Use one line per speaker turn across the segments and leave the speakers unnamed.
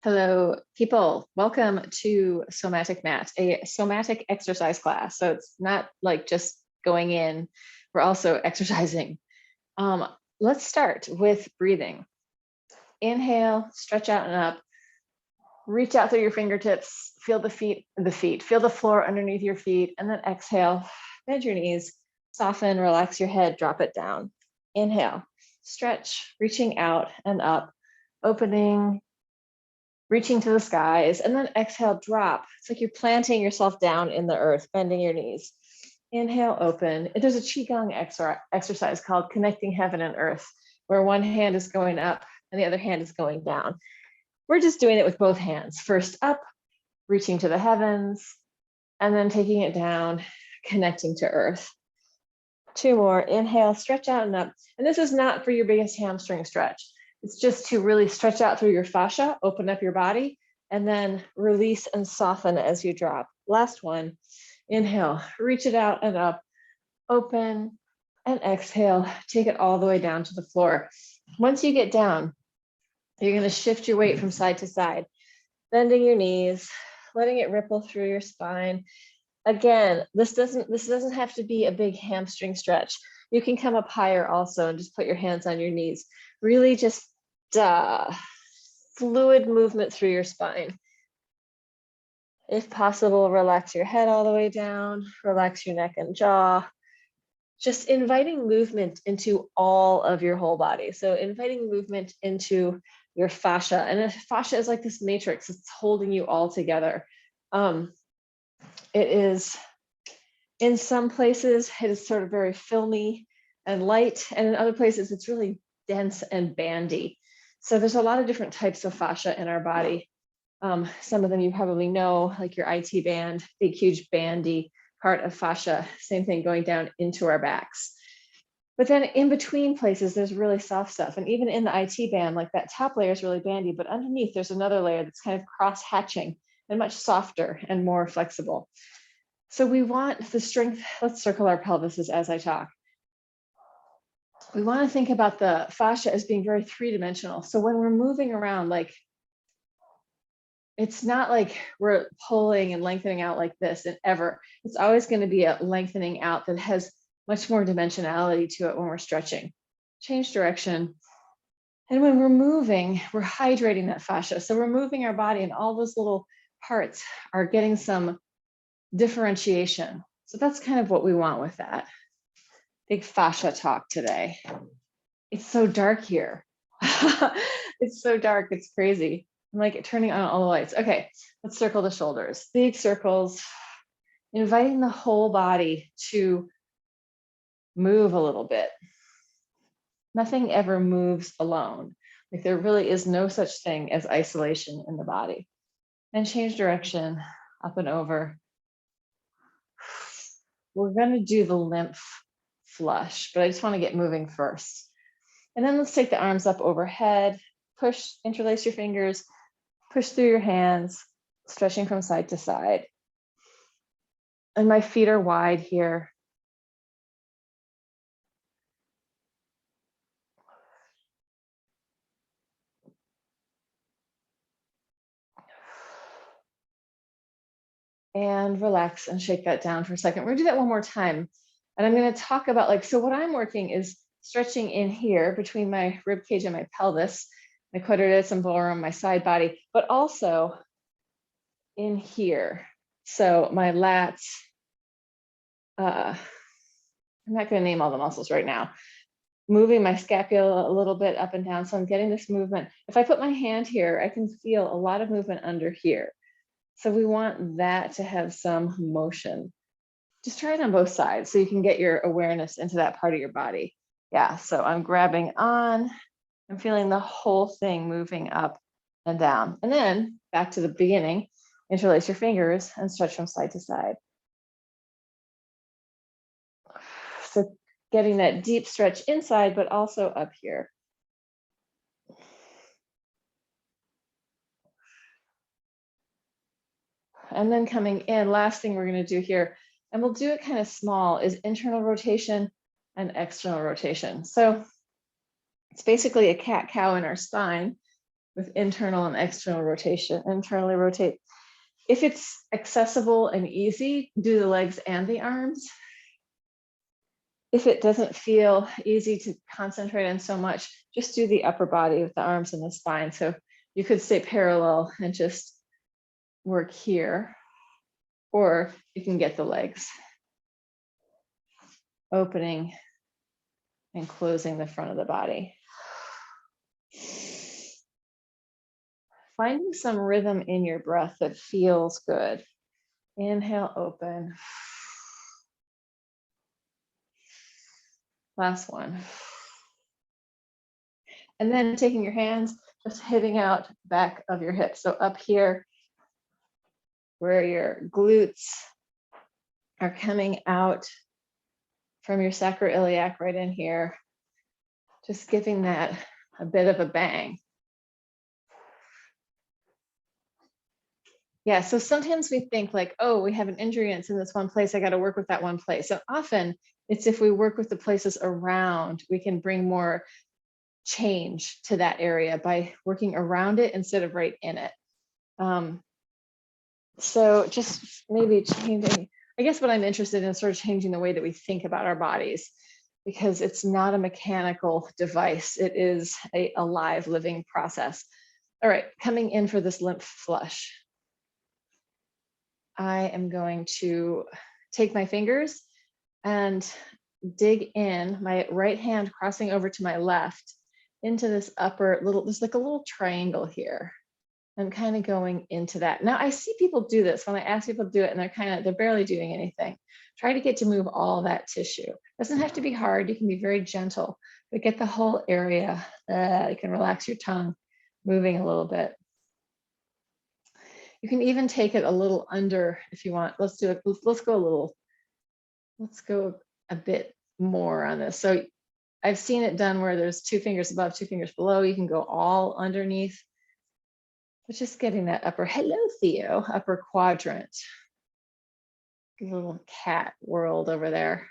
Hello, people. Welcome to SoMATic Mat, a somatic exercise class. So it's not like just going in, we're also exercising. Let's start with breathing. Inhale, stretch out and up. Reach out through your fingertips, feel the feet, feel the floor underneath your feet, and then exhale, bend your knees, soften, relax your head, drop it down. Inhale, stretch, reaching out and up, opening, reaching to the skies, and then exhale, drop. It's like you're planting yourself down in the earth, bending your knees. Inhale, open. There's a Qigong exercise called Connecting Heaven and Earth, where one hand is going up and the other hand is going down. We're just doing it with both hands. First up, reaching to the heavens, and then taking it down, connecting to earth. Two more. Inhale, stretch out and up. And this is not for your biggest hamstring stretch. It's just to really stretch out through your fascia, open up your body, and then release and soften as you drop. Last one. Inhale, reach it out and up, open, and exhale. Take it all the way down to the floor. Once you get down, you're going to shift your weight from side to side, bending your knees, letting it ripple through your spine. Again, this doesn't have to be a big hamstring stretch. You can come up higher also and just put your hands on your knees. Really just fluid movement through your spine. If possible, relax your head all the way down, relax your neck and jaw. Just inviting movement into all of your whole body. So inviting movement into your fascia. And fascia is like this matrix, it's holding you all together. It is, in some places, it is sort of very filmy and light, and in other places, it's really dense and bandy. So there's a lot of different types of fascia in our body. Some of them you probably know, like your IT band, big, huge bandy part of fascia, same thing going down into our backs. But then in between places, there's really soft stuff. And even in the IT band, like that top layer is really bandy, but underneath there's another layer that's kind of cross-hatching and much softer and more flexible. So we want the strength. Let's circle our pelvises as I talk. We want to think about the fascia as being very three-dimensional. So when we're moving around, like, it's not like we're pulling and lengthening out like this and ever. It's always going to be a lengthening out that has much more dimensionality to it when we're stretching. Change direction. And when we're moving, we're hydrating that fascia. So we're moving our body and all those little parts are getting some differentiation. So that's kind of what we want with that. Big fascia talk today. It's so dark here. It's so dark, it's crazy. I'm like turning on all the lights. Okay, let's circle the shoulders. Big circles, inviting the whole body to move a little bit. Nothing ever moves alone. Like there really is no such thing as isolation in the body. And change direction, up and over. We're going to do the lymph flush, but I just want to get moving first. And then let's take the arms up overhead, push, interlace your fingers, push through your hands, stretching from side to side. And my feet are wide here. And relax and shake that down for a second. We're gonna do that one more time. And I'm gonna talk about like, so what I'm working is stretching in here between my rib cage and my pelvis, my quadratus and forearm, my side body, but also in here. So my lats, I'm not gonna name all the muscles right now. Moving my scapula a little bit up and down. So I'm getting this movement. If I put my hand here, I can feel a lot of movement under here. So we want that to have some motion. Just try it on both sides so you can get your awareness into that part of your body. Yeah, so I'm grabbing on, I'm feeling the whole thing moving up and down. And then back to the beginning, interlace your fingers and stretch from side to side. So getting that deep stretch inside, but also up here. And then coming in, last thing we're going to do here, and we'll do it kind of small, is internal rotation and external rotation. So it's basically a cat-cow in our spine. with internal and external rotation. Internally rotate. If it's accessible and easy, do the legs and the arms. If it doesn't feel easy to concentrate on so much, just do the upper body with the arms and the spine. So you could stay parallel and just work here, or you can get the legs opening and closing the front of the body. Finding some rhythm in your breath that feels good. Inhale, open. Last one. And then taking your hands, just hitting out back of your hips. So up here, where your glutes are coming out from your sacroiliac, right in here, just giving that a bit of a bang. Yeah, so sometimes we think like, oh, we have an injury and it's in this one place, I got to work with that one place. So often it's if we work with the places around, we can bring more change to that area by working around it instead of right in it. So just maybe changing, I guess what I'm interested in is sort of changing the way that we think about our bodies, because it's not a mechanical device. It is a alive, living process. All right, coming in for this lymph flush. I am going to take my fingers and dig in, my right hand crossing over to my left into this upper little, there's like a little triangle here. I'm kind of going into that. Now I see people do this when I ask people to do it and they're barely doing anything. Try to get to move all that tissue. Doesn't have to be hard. You can be very gentle, but get the whole area. You can relax your tongue, moving a little bit. You can even take it a little under if you want. Let's do it. Let's go a bit more on this. So I've seen it done where there's 2 fingers above, 2 fingers below. You can go all underneath. But just getting that upper, hello Theo, upper quadrant. Little cat world over there.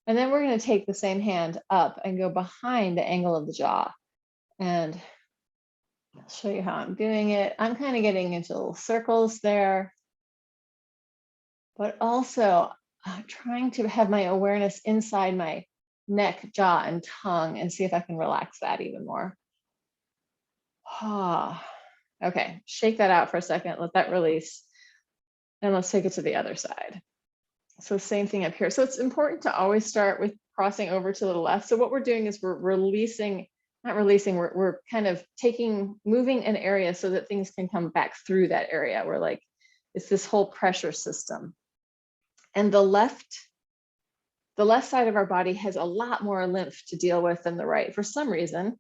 And then we're going to take the same hand up and go behind the angle of the jaw. And I'll show you how I'm doing it. I'm kind of getting into little circles there, but also trying to have my awareness inside my neck, jaw, and tongue and see if I can relax that even more. Okay, shake that out for a second, let that release. And let's take it to the other side. So same thing up here. So it's important to always start with crossing over to the left. So what we're doing is we're releasing, not releasing, we're kind of moving an area so that things can come back through that area. We're like, it's this whole pressure system. And the left side of our body has a lot more lymph to deal with than the right. For some reason,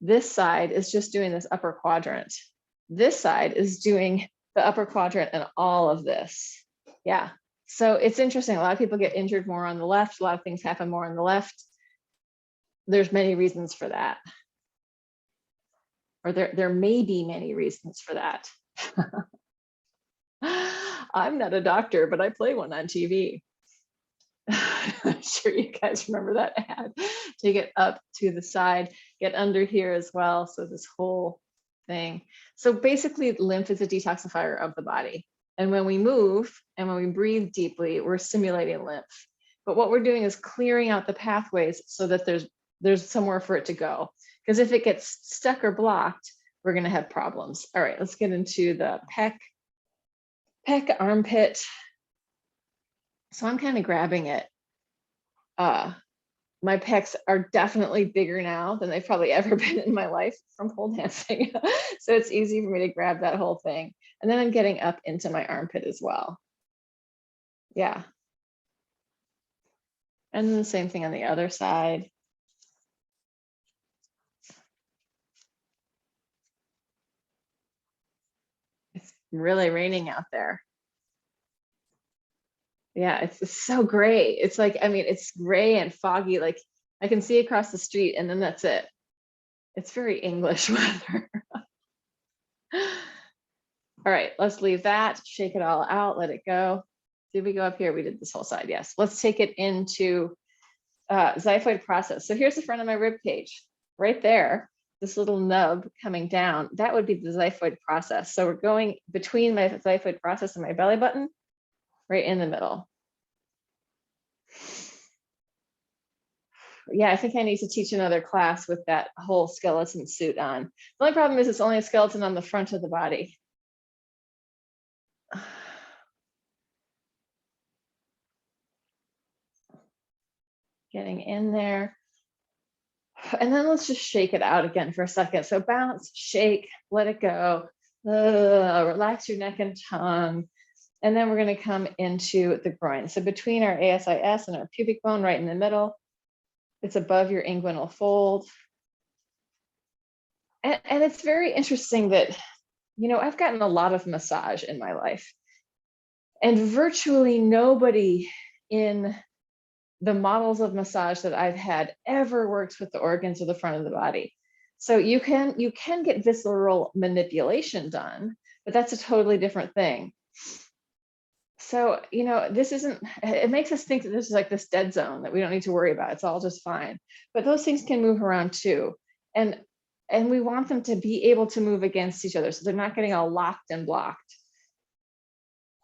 this side is just doing this upper quadrant. This side is doing the upper quadrant and all of this. Yeah. So it's interesting. A lot of people get injured more on the left. A lot of things happen more on the left. There's many reasons for that. Or there may be many reasons for that. I'm not a doctor, but I play one on TV. I'm sure you guys remember that ad. Take it up to the side, get under here as well. So this whole thing. So basically lymph is a detoxifier of the body. And when we move and when we breathe deeply, we're stimulating lymph. But what we're doing is clearing out the pathways so that there's somewhere for it to go. Because if it gets stuck or blocked, we're going to have problems. All right, let's get into the pec, armpit. So I'm kind of grabbing it. My pecs are definitely bigger now than they've probably ever been in my life from pole dancing. So it's easy for me to grab that whole thing. And then I'm getting up into my armpit as well. Yeah. And then the same thing on the other side. It's really raining out there. Yeah, it's so gray. It's like, I mean, it's gray and foggy. Like I can see across the street and then that's it. It's very English weather. All right, let's leave that, shake it all out, let it go. Did we go up here? We did this whole side, yes. Let's take it into xiphoid process. So here's the front of my rib cage. Right there this little nub coming down, that would be the xiphoid process. So we're going between my xiphoid process and my belly button, right in the middle. Yeah, I think I need to teach another class with that whole skeleton suit on. The only problem is it's only a skeleton on the front of the body. Getting in there. And then let's just shake it out again for a second. So bounce, shake, let it go. Relax your neck and tongue. And then we're going to come into the groin. So between our ASIS and our pubic bone, right in the middle, it's above your inguinal fold. And it's very interesting that, you know, I've gotten a lot of massage in my life. And virtually nobody in the models of massage that I've had ever works with the organs of the front of the body. So you can get visceral manipulation done, but that's a totally different thing. So, you know, it makes us think that this is like this dead zone that we don't need to worry about. It's all just fine. But those things can move around too. And we want them to be able to move against each other so they're not getting all locked and blocked.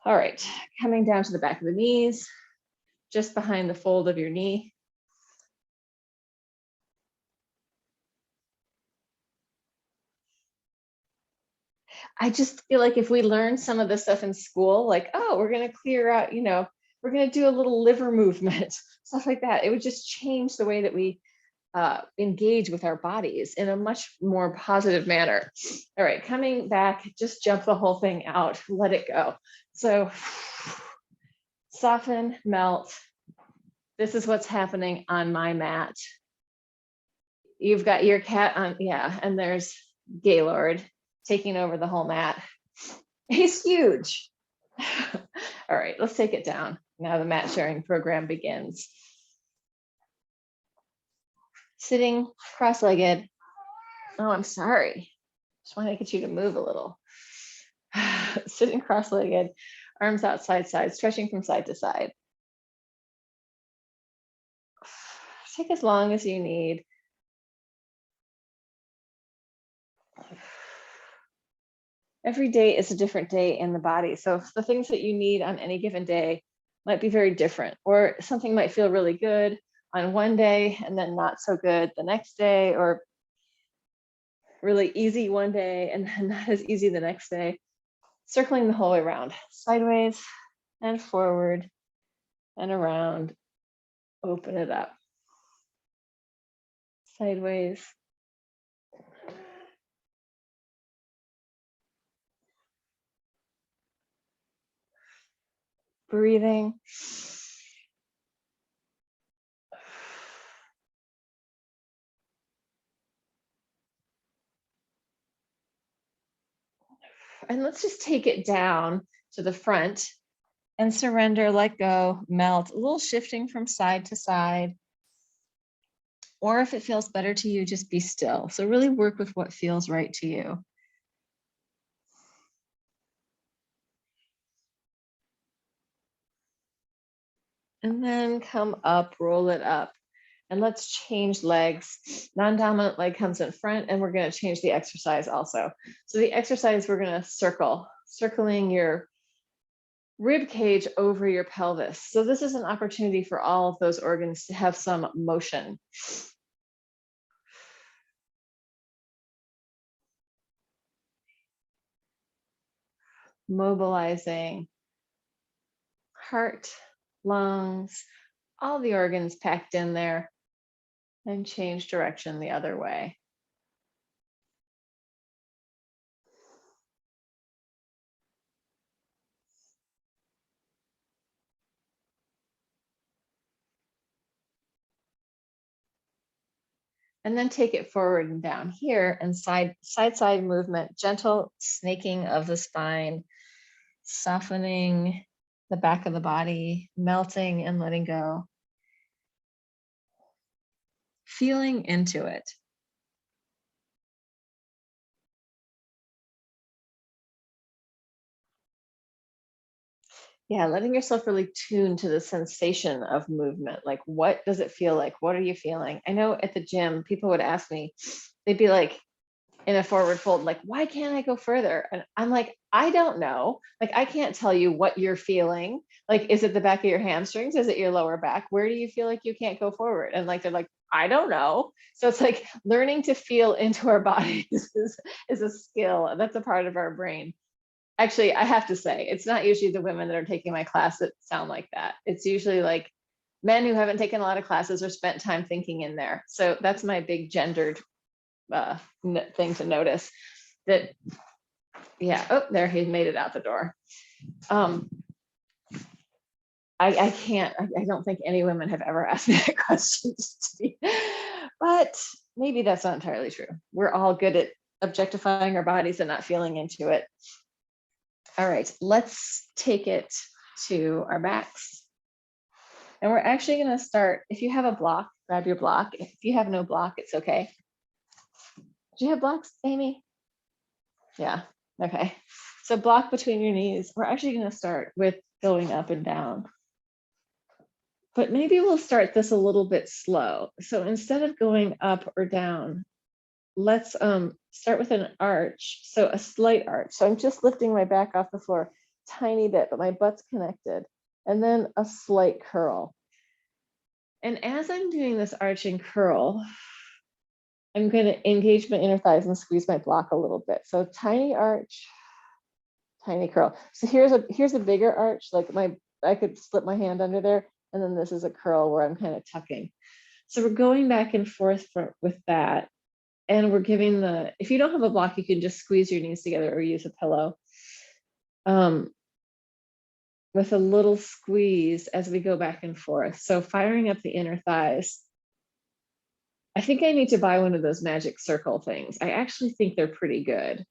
All right, coming down to the back of the knees, just behind the fold of your knee. I just feel like if we learn some of this stuff in school, like, oh, we're going to clear out, you know, we're going to do a little liver movement, stuff like that. It would just change the way that we engage with our bodies in a much more positive manner. All right, coming back, just jump the whole thing out, let it go. So soften, melt. This is what's happening on my mat. You've got your cat on, yeah, and there's Gaylord taking over the whole mat. He's huge. All right, let's take it down. Now the mat sharing program begins. Sitting cross-legged. Oh, I'm sorry. Just want to get you to move a little. Sitting cross-legged, arms out side, stretching from side to side. Take as long as you need. Every day is a different day in the body. So the things that you need on any given day might be very different, or something might feel really good on one day and then not so good the next day, or really easy one day and then not as easy the next day. Circling the whole way around, sideways and forward and around. Open it up. Sideways. Breathing. And let's just take it down to the front and surrender, let go, melt, a little shifting from side to side. Or if it feels better to you, just be still. So really work with what feels right to you. And then come up, roll it up. And let's change legs. Non-dominant leg comes in front, and we're going to change the exercise also. So the exercise, we're going to circling your rib cage over your pelvis. So this is an opportunity for all of those organs to have some motion. Mobilizing heart, lungs, all the organs packed in there, and change direction the other way. And then take it forward and down here, and side movement, gentle snaking of the spine, softening the back of the body, melting and letting go. Feeling into it. Yeah, letting yourself really tune to the sensation of movement. Like, what does it feel like? What are you feeling? I know at the gym, people would ask me, they'd be like, in a forward fold, like, why can't I go further? And I'm like, I don't know. Like, I can't tell you what you're feeling. Like, is it the back of your hamstrings? Is it your lower back? Where do you feel like you can't go forward? And like, they're like, I don't know. So it's like learning to feel into our bodies is a skill. That's a part of our brain. Actually, I have to say, it's not usually the women that are taking my class that sound like that. It's usually like men who haven't taken a lot of classes or spent time thinking in there. So that's my big gendered thing to notice. That, yeah, oh, there, he made it out the door. I can't, I don't think any women have ever asked me that question, but maybe that's not entirely true. We're all good at objectifying our bodies and not feeling into it. All right, let's take it to our backs. And we're actually going to start, if you have a block, grab your block. If you have no block, it's okay. Do you have blocks, Amy? Yeah, okay. So block between your knees. We're actually going to start with going up and down. But maybe we'll start this a little bit slow. So instead of going up or down, let's start with an arch. So a slight arch. So I'm just lifting my back off the floor, tiny bit, but my butt's connected. And then a slight curl. And as I'm doing this arch and curl, I'm going to engage my inner thighs and squeeze my block a little bit. So tiny arch, tiny curl. So here's a bigger arch, like I could slip my hand under there. And then this is a curl where I'm kind of tucking. So we're going back and forth with that. And we're giving if you don't have a block, you can just squeeze your knees together or use a pillow. With a little squeeze as we go back and forth. So firing up the inner thighs. I think I need to buy one of those magic circle things. I actually think they're pretty good.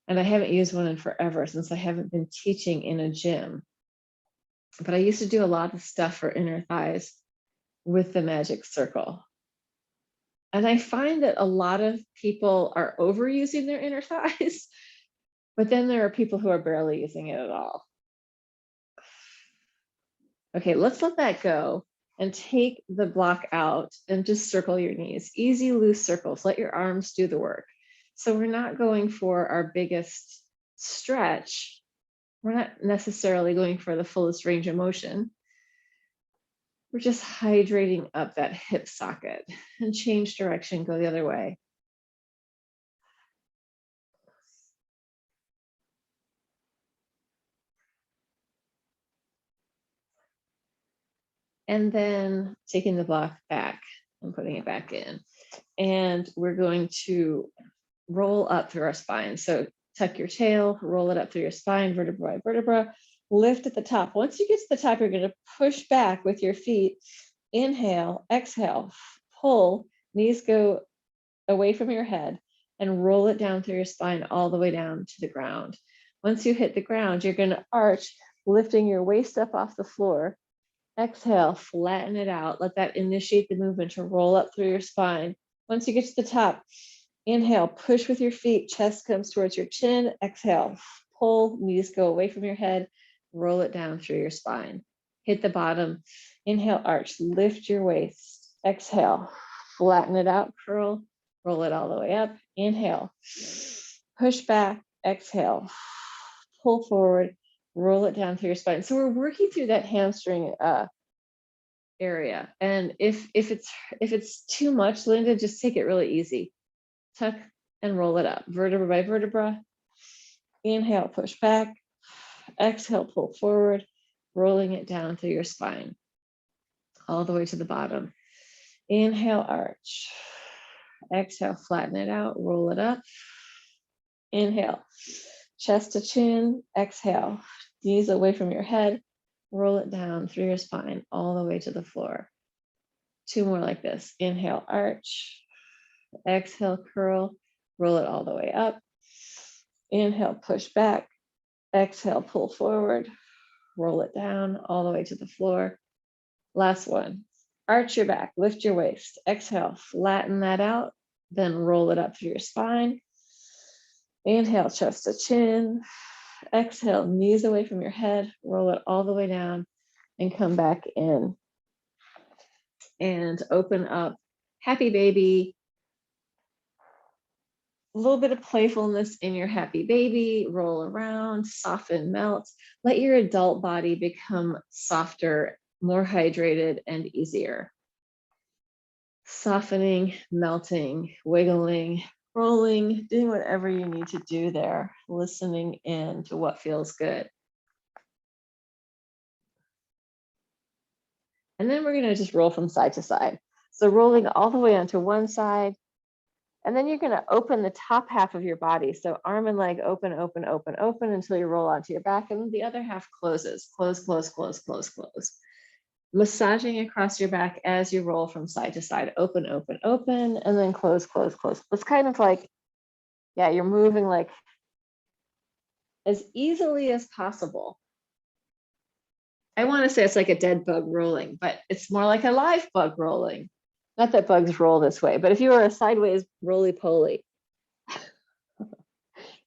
And I haven't used one in forever since I haven't been teaching in a gym. But I used to do a lot of stuff for inner thighs with the magic circle. And I find that a lot of people are overusing their inner thighs, but then there are people who are barely using it at all. Okay, let's let that go and take the block out and just circle your knees. Easy, loose circles. Let your arms do the work. So we're not going for our biggest stretch. We're not necessarily going for the fullest range of motion. We're just hydrating up that hip socket and change direction, go the other way. And then taking the block back and putting it back in. And we're going to roll up through our spine. So tuck your tail, roll it up through your spine, vertebra by vertebra, lift at the top. Once you get to the top, you're going to push back with your feet. Inhale, exhale, pull, knees go away from your head and roll it down through your spine all the way down to the ground. Once you hit the ground, you're going to arch, lifting your waist up off the floor. Exhale, flatten it out. Let that initiate the movement to roll up through your spine. Once you get to the top, inhale, push with your feet, chest comes towards your chin. Exhale, pull, knees go away from your head, roll it down through your spine. Hit the bottom, inhale, arch, lift your waist. Exhale, flatten it out, curl, roll it all the way up. Inhale, push back, exhale, pull forward, roll it down through your spine. So we're working through that hamstring area. And if it's too much, Linda, just take it really easy. Tuck and roll it up, vertebra by vertebra. Inhale, push back. Exhale, pull forward, rolling it down through your spine, all the way to the bottom. Inhale, arch. Exhale, flatten it out, roll it up. Inhale, chest to chin. Exhale, knees away from your head, roll it down through your spine, all the way to the floor. Two more like this. Inhale, arch. Exhale, curl, roll it all the way up. Inhale, push back. Exhale, pull forward, roll it down all the way to the floor. Last one. Arch your back, lift your waist. Exhale, flatten that out, then roll it up through your spine. Inhale, chest to chin. Exhale, knees away from your head, roll it all the way down and come back in. And open up, happy baby. A little bit of playfulness in your happy baby, roll around, soften, melt. Let your adult body become softer, more hydrated, and easier. Softening, melting, wiggling, rolling, doing whatever you need to do there, listening in to what feels good. And then we're going to just roll from side to side. So rolling all the way onto one side, and then you're going to open the top half of your body. So arm and leg open, open, open, open until you roll onto your back, and the other half closes. Close, close, close, close, close. Massaging across your back as you roll from side to side. Open, open, open, and then close, close, close. It's kind of like, yeah, you're moving like as easily as possible. I want to say it's like a dead bug rolling, but it's more like a live bug rolling. Not that bugs roll this way, but if you were a sideways roly-poly,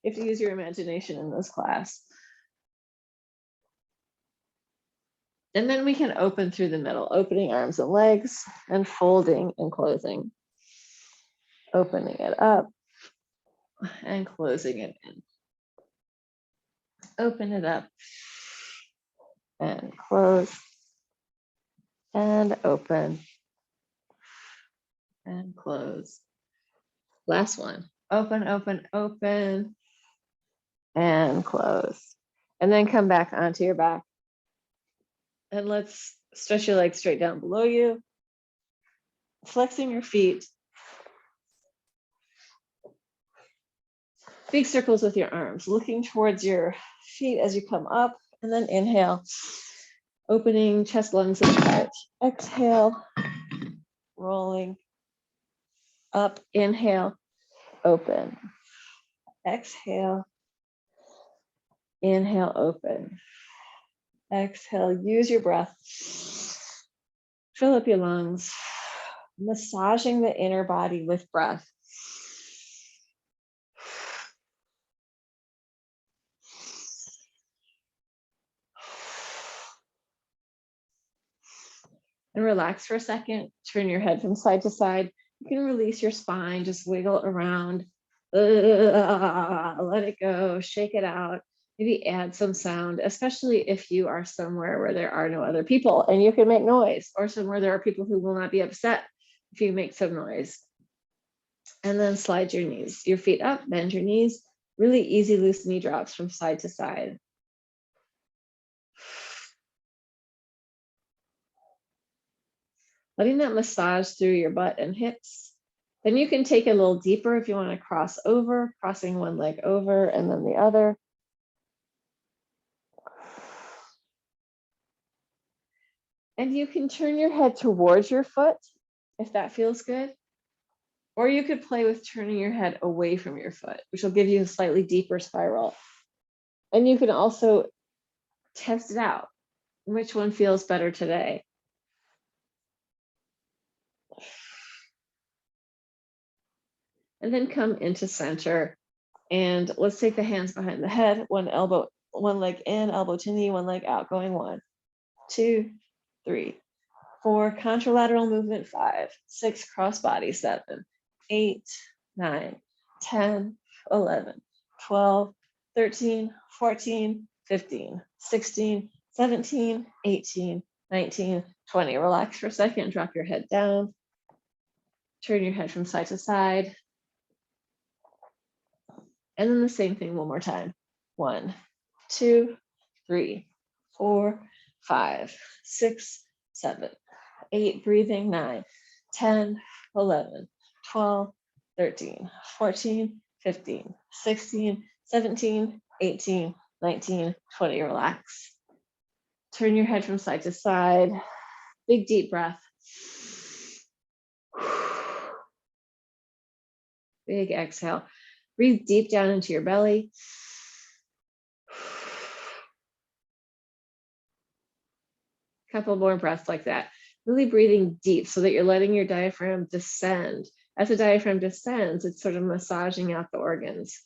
if you use your imagination in this class. And then we can open through the middle, opening arms and legs and folding and closing. Opening it up and closing it in. Open it up and close and open and close. Last one. Open, open, open and close. And then come back onto your back. And let's stretch your legs straight down below you. Flexing your feet. Big circles with your arms, looking towards your feet as you come up, and then inhale, opening chest, lungs, and heart. Exhale, rolling up, inhale, open. Exhale, inhale, open. Exhale, use your breath. Fill up your lungs, massaging the inner body with breath. And relax for a second. Turn your head from side to side. You can release your spine, just wiggle around. Let it go, shake it out. Maybe add some sound, especially if you are somewhere where there are no other people and you can make noise, or somewhere there are people who will not be upset if you make some noise. And then slide your knees, your feet up, bend your knees. Really easy loose knee drops from side to side. Letting that massage through your butt and hips. Then you can take it a little deeper if you want to cross over, crossing one leg over and then the other. And you can turn your head towards your foot if that feels good. Or you could play with turning your head away from your foot, which will give you a slightly deeper spiral. And you can also test it out. Which one feels better today? And then come into center. And let's take the hands behind the head, one leg in, elbow to knee, one leg out, going 1, 2, 3, 4, contralateral movement, 5, 6, cross body, 7, 8, 9, 10, 11, 12, 13, 14, 15, 16, 17, 18, 19, 20. Relax for a second, drop your head down. Turn your head from side to side. And then the same thing one more time. 1, 2, 3, 4, 5, 6, 7, 8, breathing, 9, 10, 11, 12, 13, 14, 15, 16, 17, 18, 19, 20. Relax. Turn your head from side to side. Big deep breath. Big exhale. Breathe deep down into your belly. Couple more breaths like that. Really breathing deep so that you're letting your diaphragm descend. As the diaphragm descends, it's sort of massaging out the organs.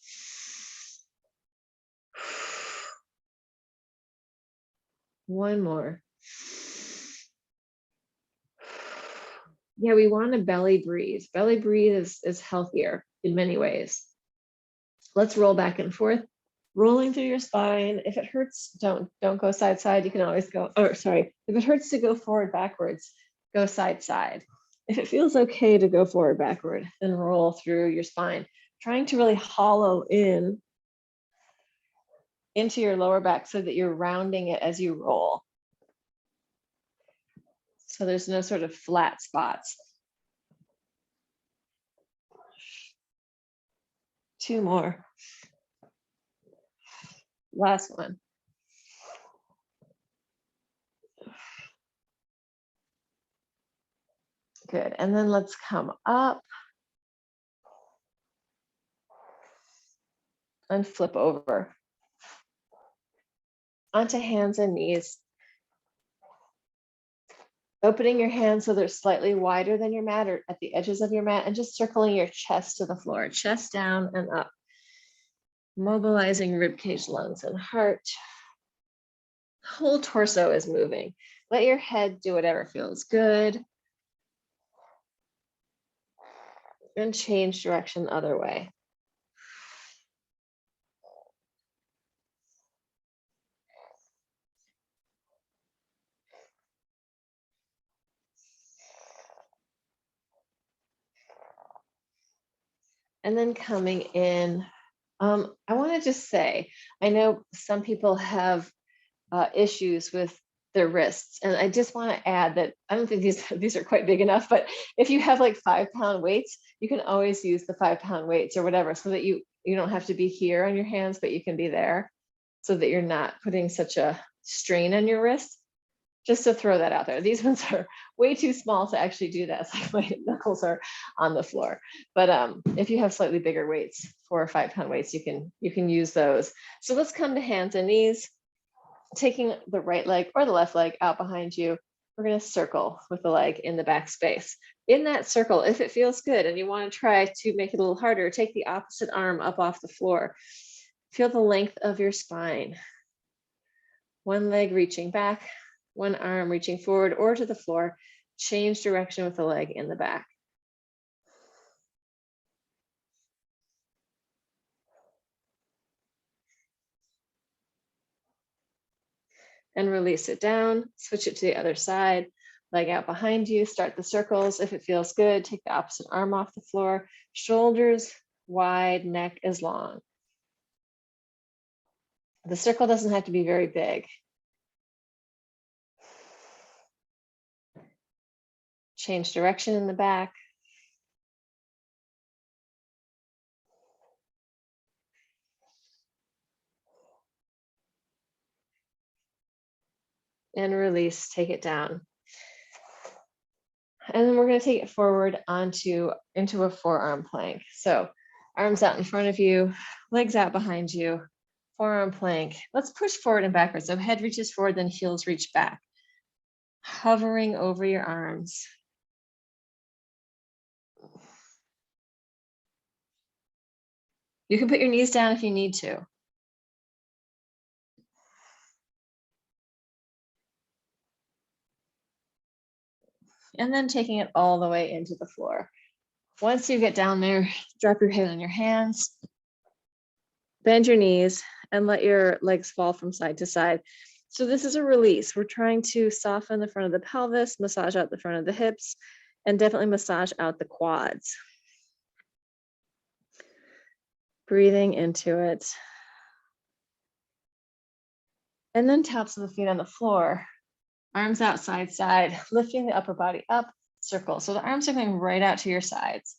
One more. Yeah, we want to belly breathe. Belly breathe is healthier in many ways. Let's roll back and forth, rolling through your spine. If it hurts, don't go side side. You can always go, or sorry, if it hurts to go forward backwards, go side side. If it feels okay to go forward backward, then roll through your spine, trying to really hollow in into your lower back so that you're rounding it as you roll. So there's no sort of flat spots. 2 more. Last one. Good. And then let's come up and flip over onto hands and knees. Opening your hands so they're slightly wider than your mat or at the edges of your mat, and just circling your chest to the floor, chest down and up. Mobilizing rib cage, lungs, and heart. Whole torso is moving. Let your head do whatever feels good. And change direction the other way. And then coming in, I want to just say, I know some people have issues with their wrists, and I just want to add that I don't think these are quite big enough, but if you have like 5-pound weights, you can always use the 5-pound weights or whatever, so that you don't have to be here on your hands, but you can be there, so that you're not putting such a strain on your wrist. Just to throw that out there. These ones are way too small to actually do that. It's like my knuckles are on the floor. But if you have slightly bigger weights, 4 or 5-pound weights, you can use those. So let's come to hands and knees, taking the right leg or the left leg out behind you. We're going to circle with the leg in the back space. In that circle, if it feels good and you want to try to make it a little harder, take the opposite arm up off the floor. Feel the length of your spine. One leg reaching back, one arm reaching forward or to the floor. Change direction with the leg in the back. And release it down, switch it to the other side, leg out behind you, start the circles. If it feels good, take the opposite arm off the floor, shoulders wide, neck is long. The circle doesn't have to be very big. Change direction in the back. And release, take it down. And then we're going to take it forward into a forearm plank. So arms out in front of you, legs out behind you, forearm plank. Let's push forward and backwards. So head reaches forward, then heels reach back. Hovering over your arms. You can put your knees down if you need to. And then taking it all the way into the floor. Once you get down there, drop your head on your hands, bend your knees, and let your legs fall from side to side. So this is a release. We're trying to soften the front of the pelvis, massage out the front of the hips, and definitely massage out the quads. Breathing into it. And then tops of the feet on the floor. Arms out side, side, lifting the upper body up, circle. So the arms are going right out to your sides.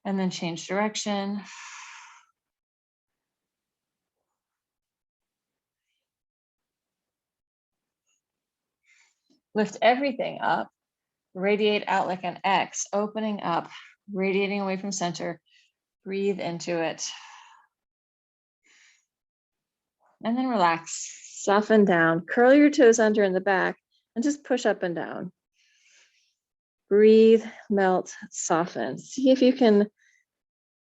And then change direction. Lift everything up, radiate out like an X, opening up, radiating away from center. Breathe into it. And then relax, soften down, curl your toes under in the back, and just push up and down. Breathe, melt, soften. See if you can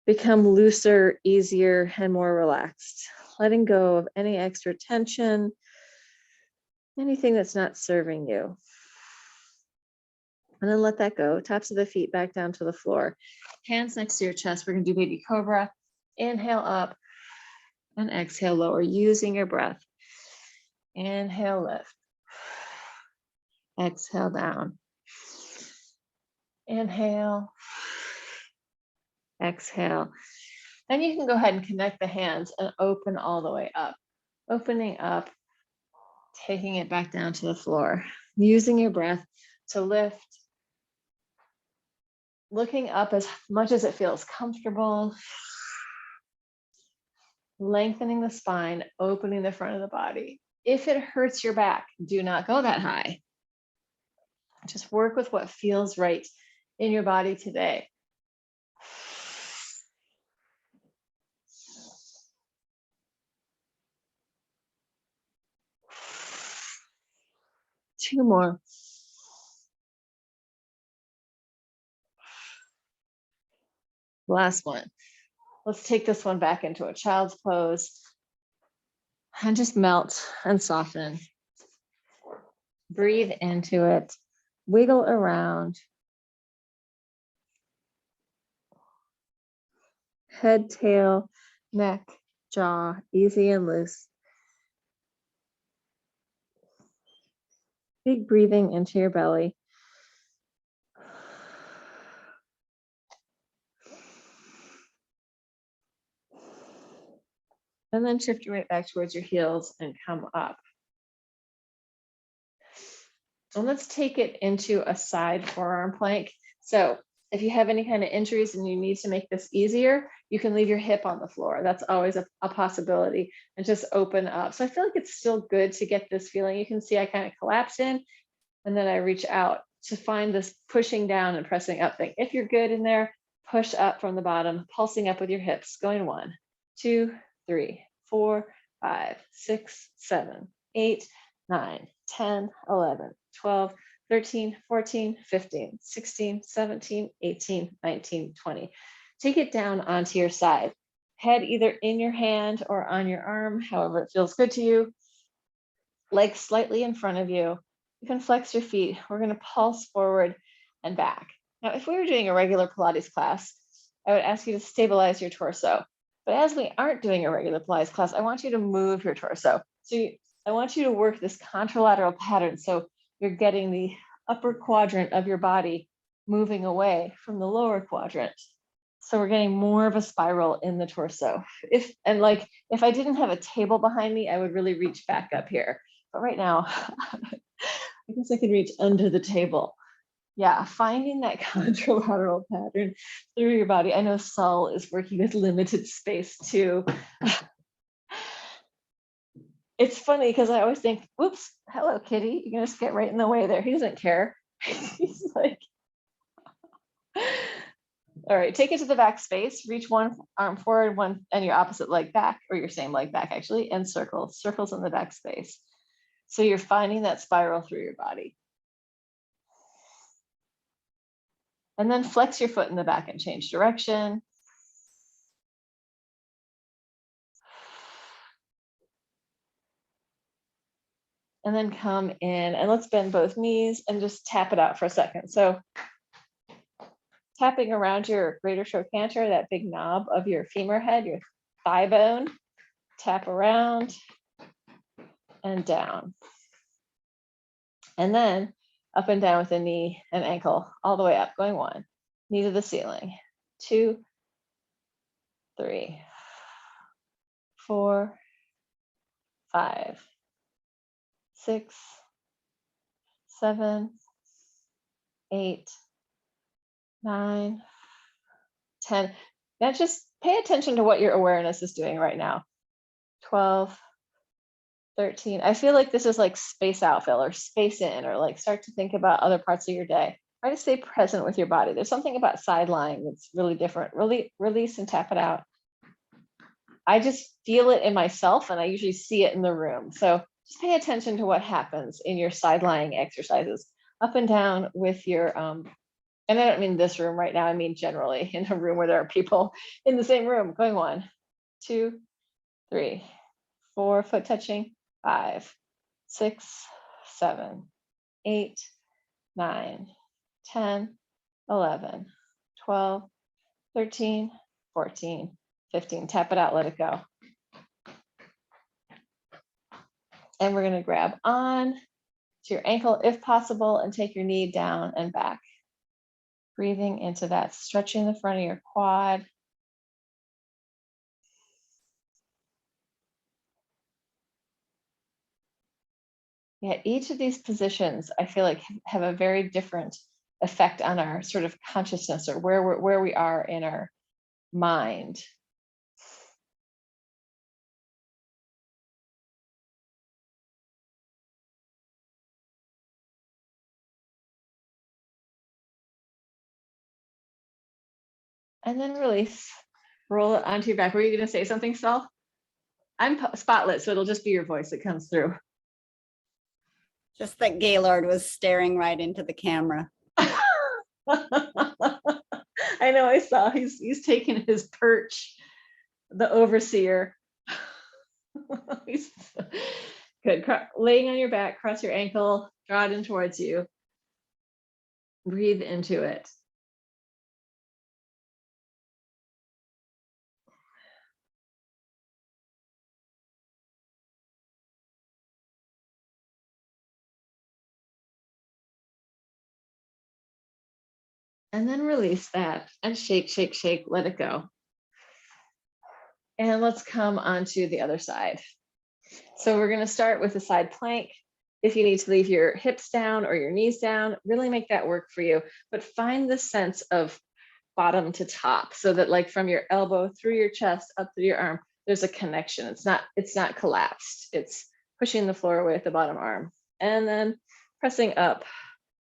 become looser, easier, and more relaxed. Letting go of any extra tension, anything that's not serving you. And then let that go. Tops of the feet back down to the floor. Hands next to your chest. We're going to do baby cobra. Inhale up and exhale lower using your breath. Inhale, lift. Exhale down. Inhale. Exhale. Then you can go ahead and connect the hands and open all the way up. Opening up, taking it back down to the floor. Using your breath to lift. Looking up as much as it feels comfortable. Lengthening the spine, opening the front of the body. If it hurts your back, do not go that high. Just work with what feels right in your body today. Two more. Last one. Let's take this one back into a child's pose and just melt and soften. Breathe into it. Wiggle around. Head, tail, neck, jaw, easy and loose. Big breathing into your belly. And then shift your weight back towards your heels and come up. And let's take it into a side forearm plank. So if you have any kind of injuries and you need to make this easier, you can leave your hip on the floor. That's always a possibility, and just open up. So I feel like it's still good to get this feeling. You can see I kind of collapse in and then I reach out to find this pushing down and pressing up thing. If you're good in there, push up from the bottom, pulsing up with your hips, going 1, 2, 3, 4, 5, 6, 7, 8, 9, 10, 11, 12, 13, 14, 15, 16, 17, 18, 19, 20. Take it down onto your side. Head either in your hand or on your arm, however it feels good to you. Legs slightly in front of you. You can flex your feet. We're going to pulse forward and back. Now, if we were doing a regular Pilates class, I would ask you to stabilize your torso. But as we aren't doing a regular Pilates class, I want you to move your torso. So I want you to work this contralateral pattern. So you're getting the upper quadrant of your body moving away from the lower quadrant. So we're getting more of a spiral in the torso. If I didn't have a table behind me, I would really reach back up here. But right now, I guess I can reach under the table. Yeah, finding that contralateral pattern through your body. I know Saul is working with limited space too. It's funny because I always think, whoops, hello, kitty. You're going to get right in the way there. He doesn't care. He's like, all right, take it to the back space. Reach one arm forward, one and your opposite leg back, or your same leg back actually, and circles in the back space. So you're finding that spiral through your body. And then flex your foot in the back and change direction. And then come in and let's bend both knees and just tap it out for a second. So tapping around your greater trochanter, that big knob of your femur head, your thigh bone, tap around and down. And then up and down with the knee and ankle, all the way up, going 1, knee to the ceiling, 2, 3, 4, 5, 6, 7, 8, 9, 10. Now just pay attention to what your awareness is doing right now. 12, 13. I feel like this is like space out, Phil, or space in, or like start to think about other parts of your day. Try to stay present with your body. There's something about side lying that's really different. Really release and tap it out. I just feel it in myself, and I usually see it in the room. So just pay attention to what happens in your side lying exercises, up and down with your, and I don't mean this room right now, I mean generally in a room where there are people in the same room, going 1, 2, 3, 4, foot touching, 5, 6, 7, 8, 9, 10, 11, 12, 13, 14, 15. Tap it out, let it go. And we're going to grab on to your ankle if possible and take your knee down and back. Breathing into that, stretching the front of your quad. Yeah, each of these positions, I feel like have a very different effect on our sort of consciousness or where we are in our mind. And then release, roll it onto your back. Were you going to say something, Saul? I'm spotlit, so it'll just be your voice that comes through.
Just that Gaylord was staring right into the camera.
I know, I saw he's taking his perch, the overseer. He's good. Laying on your back, cross your ankle, draw it in towards you. Breathe into it. And then release that and shake, shake, shake, let it go. And let's come onto the other side. So we're going to start with a side plank. If you need to leave your hips down or your knees down, really make that work for you. But find the sense of bottom to top so that like from your elbow through your chest up through your arm, there's a connection. It's not collapsed. It's pushing the floor away with the bottom arm. And then pressing up,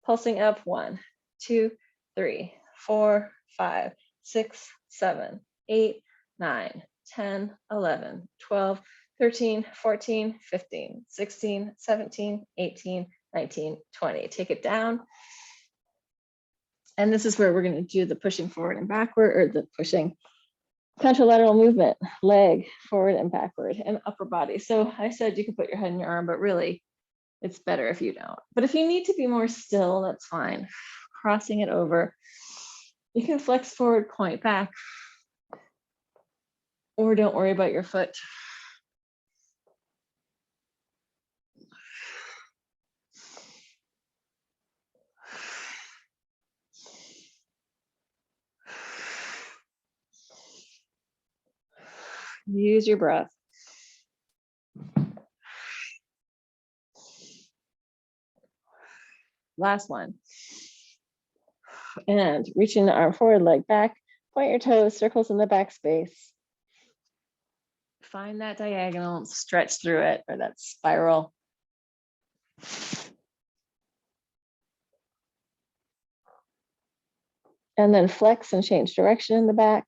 pulsing up 1, 2, 3, 4, 5, 6, 7, 8, 9, 10, 11, 12, 13, 14, 15, 16, 17, 18, 19, 20. Take it down. And this is where we're going to do the pushing forward and backward, or the pushing contralateral movement, leg forward and backward, and upper body. So I said you can put your head in your arm, but really it's better if you don't. But if you need to be more still, that's fine. Crossing it over. You can flex forward, point back, or don't worry about your foot. Use your breath. Last one. And reaching the arm forward, leg back, point your toes, circles in the back space. Find that diagonal, stretch through it, or that spiral. And then flex and change direction in the back.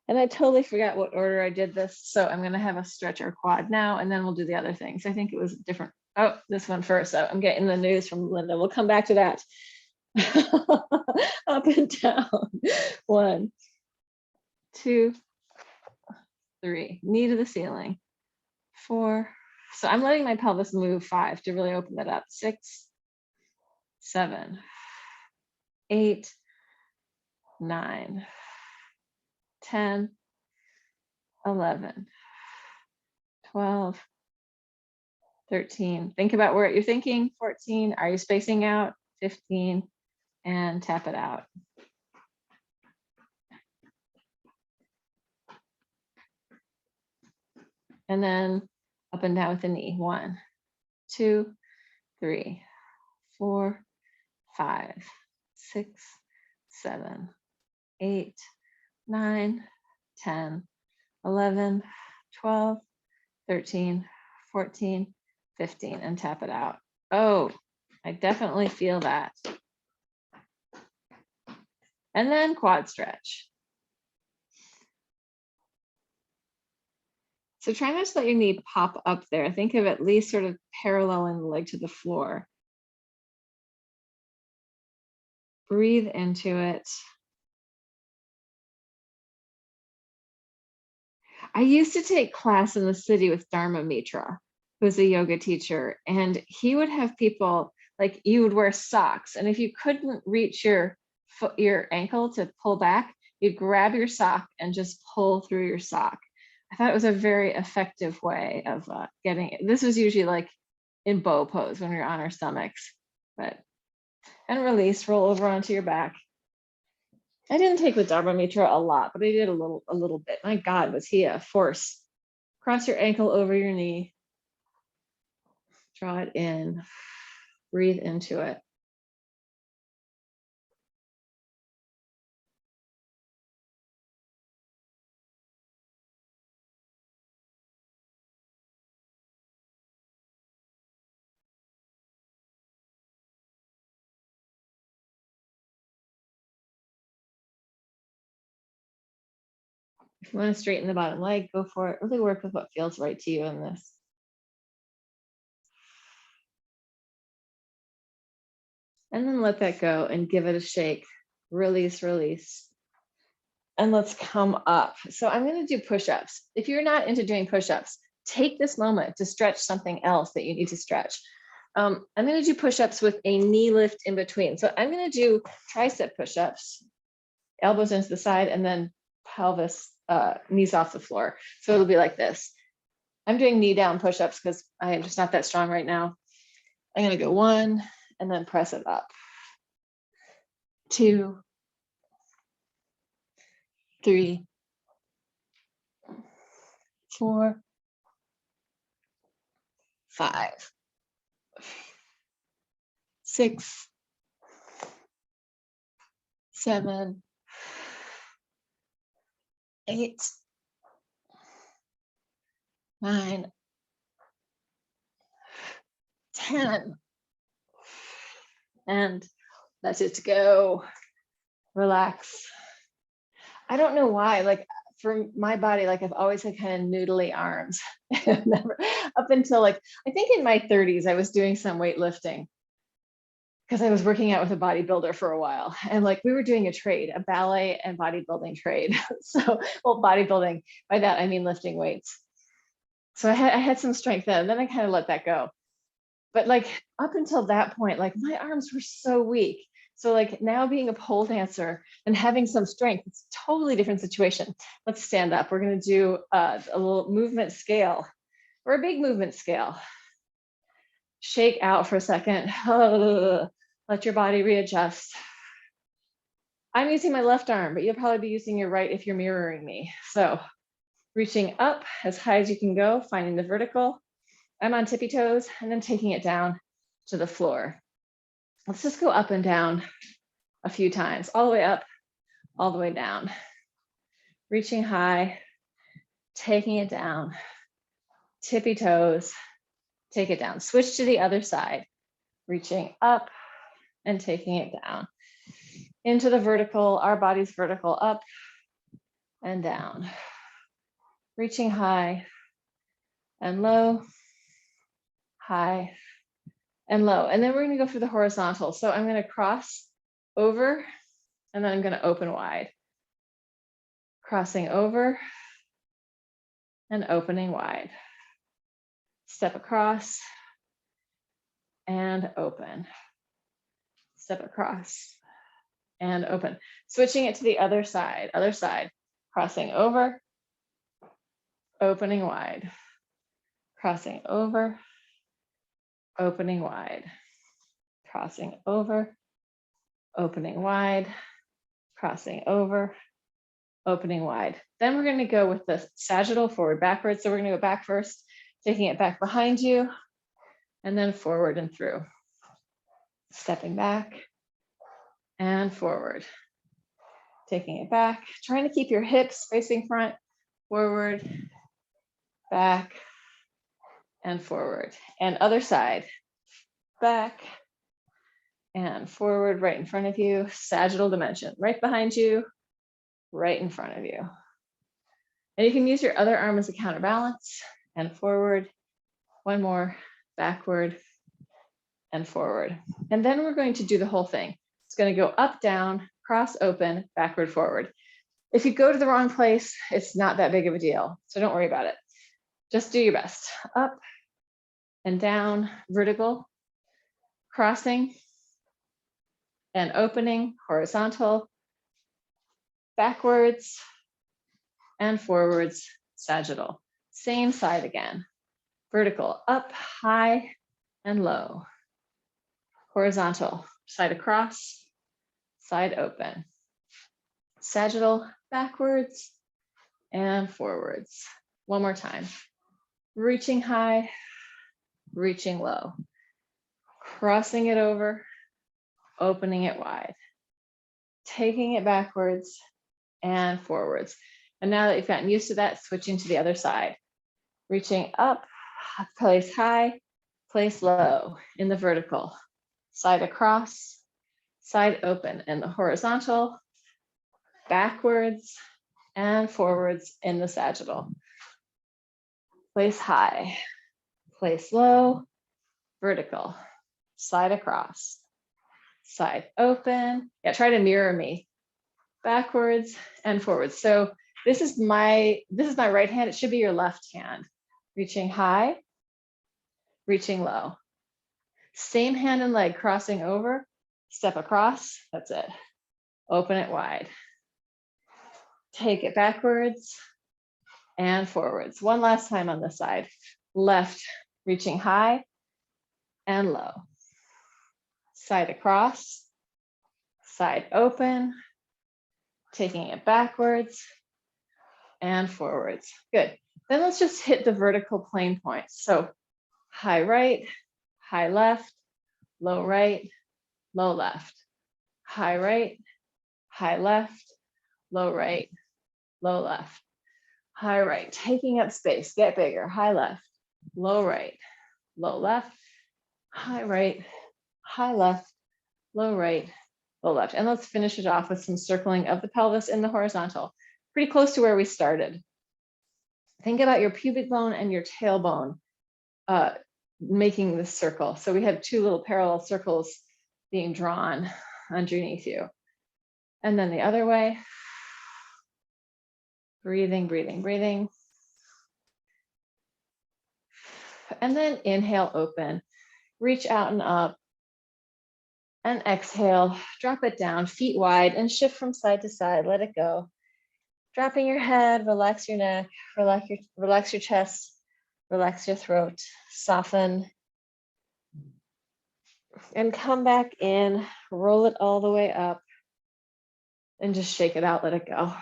And I totally forgot what order I did this. So I'm going to have us stretch our quad now, and then we'll do the other things. I think it was different. Oh, this one first. So I'm getting the news from Linda. We'll come back to that. Up and down. 1, 2, 3. Knee to the ceiling. 4. So I'm letting my pelvis move. 5 to really open that up. 6, 7, 8, 9, 10, 11, 12, 13. Think about where you're thinking. 14. Are you spacing out? 15. And tap it out. And then up and down with the knee. 1, 2, 3, 4, 5, 6, 7, 8, 9, 10, 11, 12, 13, 14, 15, and tap it out. Oh, I definitely feel that. And then quad stretch. So try not to let your knee pop up there. Think of at least sort of paralleling the leg to the floor. Breathe into it. I used to take class in the city with Dharma Mitra, who's a yoga teacher, and he would have people, like, you would wear socks, and if you couldn't reach your foot, your ankle to pull back, you'd grab your sock and just pull through your sock. I thought it was a very effective way of getting it. This was usually like in bow pose when we we're on our stomachs, but, and release, roll over onto your back. I didn't take with Dharma Mitra a lot, but I did a little bit. My God, was he a force. Cross your ankle over your knee. Draw it in, breathe into it. If you want to straighten the bottom leg, go for it. Really work with what feels right to you in this. And then let that go and give it a shake. Release, release. And let's come up. So I'm going to do push-ups. If you're not into doing push-ups, take this moment to stretch something else that you need to stretch. I'm going to do push-ups with a knee lift in between. So I'm going to do tricep push-ups, elbows into the side, and then pelvis, knees off the floor. So it'll be like this. I'm doing knee down push-ups because I am just not that strong right now. I'm going to go 1 and then press it up. 2, 3, 4, 5, 6, 7, 8, 9, 10. And let it go. Relax. I don't know why, like for my body, like I've always had kind of noodly arms. Never, up until like, I think in my 30s, I was doing some weightlifting because I was working out with a bodybuilder for a while. And like we were doing a trade, a ballet and bodybuilding trade. So, well, bodybuilding, by that I mean lifting weights. So I had some strength then, and then I kind of let that go. But like up until that point, like my arms were so weak. So like now being a pole dancer and having some strength, it's a totally different situation. Let's stand up. We're going to do a little movement scale or a big movement scale. Shake out for a second. Let your body readjust. I'm using my left arm, but you'll probably be using your right if you're mirroring me. So reaching up as high as you can go, finding the vertical. I'm on tippy toes and then taking it down to the floor. Let's just go up and down a few times, all the way up, all the way down. Reaching high, taking it down, tippy toes, take it down. Switch to the other side, reaching up and taking it down. Into the vertical, our body's vertical, up and down. Reaching high and low, high and low. And then we're going to go for the horizontal. So I'm going to cross over and then I'm going to open wide. Crossing over and opening wide. Step across and open. Step across and open. Switching it to the other side, crossing over, opening wide. Crossing over, opening wide. Crossing over, opening wide. Crossing over, opening wide. Then we're going to go with the sagittal forward backwards. So we're going to go back first, taking it back behind you, and then forward and through. Stepping back and forward. Taking it back, trying to keep your hips facing front, forward, back, and forward. And other side, back and forward, right in front of you, sagittal dimension, right behind you, right in front of you. And you can use your other arm as a counterbalance and forward, one more, backward and forward. And then we're going to do the whole thing. It's going to go up, down, cross, open, backward, forward. If you go to the wrong place, it's not that big of a deal. So don't worry about it. Just do your best. Up and down, vertical, crossing and opening, horizontal, backwards and forwards, sagittal. Same side again. Vertical, up, high and low. Horizontal, side across, side open. Sagittal, backwards and forwards. One more time. Reaching high, reaching low. Crossing it over, opening it wide. Taking it backwards and forwards. And now that you've gotten used to that, switching to the other side. Reaching up, place high, place low in the vertical. Side across, side open in the horizontal, backwards and forwards in the sagittal. Place high, place low, vertical, side across, side open. Yeah, try to mirror me. Backwards and forwards. So this is my right hand. It should be your left hand. Reaching high, reaching low. Same hand and leg crossing over, step across, that's it. Open it wide. Take it backwards and forwards. One last time on this side. Left, reaching high and low. Side across, side open, taking it backwards and forwards. Good. Then let's just hit the vertical plane points. So high right, high left, low right, low left. High right, high left, low right, low left. High right, taking up space, get bigger. High left, low right, low left, high right, high left, low right, low left. And let's finish it off with some circling of the pelvis in the horizontal. Pretty close to where we started. Think about your pubic bone and your tailbone making this circle. So we have two little parallel circles being drawn underneath you. And then the other way. Breathing, breathing, breathing. And then inhale, open. Reach out and up. And exhale, drop it down, feet wide, and shift from side to side. Let it go. Dropping your head, relax your neck, relax your chest, relax your throat, soften. And come back in, roll it all the way up, and just shake it out, let it go.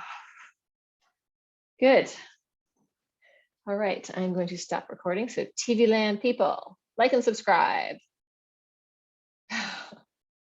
Good. All right, I'm going to stop recording. So TV land people, like and subscribe.